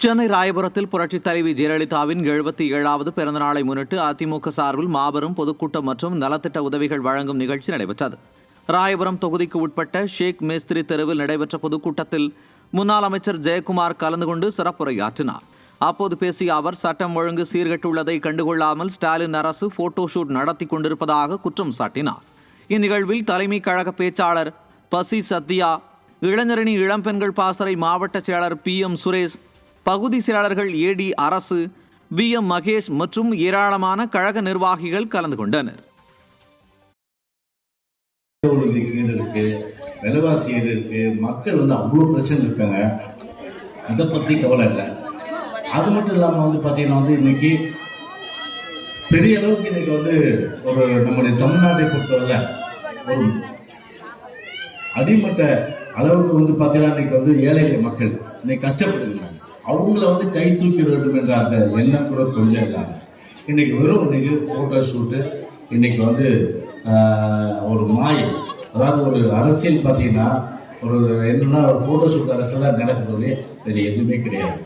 சென்னை ராயபுரத்தில் புரட்சித் தலைவி ஜெயலலிதாவின் 77வது பிறந்தநாளை முன்னிட்டு அதிமுக சார்பில் மாபெரும் பொதுக்கூட்டம் மற்றும் நலத்திட்ட உதவிகள் வழங்கும் நிகழ்ச்சி நடைபெற்றது. ராயபுரம் தொகுதிக்கு உட்பட்ட ஷேக் மேஸ்திரி தெருவில் நடைபெற்ற பொதுக்கூட்டத்தில் முன்னாள் அமைச்சர் ஜெயக்குமார் கலந்து கொண்டு சிறப்புரையாற்றினார். அப்போது பேசிய அவர், சட்டம் ஒழுங்கு சீர்கெட்டுள்ளதை கண்டுகொள்ளாமல் ஸ்டாலின் அரசு போட்டோ ஷூட் நடத்தி கொண்டிருப்பதாக குற்றம் சாட்டினார். இந்நிகழ்வில் தலைமை கழக பேச்சாளர் பசி சத்யா, இளைஞரணி இளம்பெண்கள் பாசறை மாவட்ட செயலர் PM சுரேஷ், பகுதி செயலாளர்கள் AD அரசு, BM மகேஷ் மற்றும் ஏராளமான கழக நிர்வாகிகள் கலந்து கொண்டனர். விலைவாசி இருக்கு, மக்கள் அவ்வளோ பிரச்சனை இருக்காங்க. அதை பற்றி கவலை இல்லை. அது மட்டும் இல்லாமல் பார்த்தீங்கன்னா இன்னைக்கு பெரிய அளவுக்கு இன்னைக்கு ஒரு நம்முடைய தமிழ்நாட்டை பொறுத்தவரை ஒரு அடிமட்ட அளவுக்கு பார்த்தீங்கன்னா இன்னைக்கு ஏழை மக்கள் இன்னைக்கு கஷ்டப்படுகிறாங்க. அவங்கள கை தூக்கி வேண்டும் என்ற அந்த எண்ணம் கூட கொஞ்சம் இல்லாம இன்னைக்கு வெறும் இன்னைக்கு போட்டோ ஷூட்டு, இன்னைக்கு ஒரு மாயம், அதாவது ஒரு அரசியல் பார்த்தீங்கன்னா ஒரு என்னன்னா ஒரு போட்டோ ஷூட் அரசியல் தான் நடக்குது, வேறு எதுவுமே கிடையாது.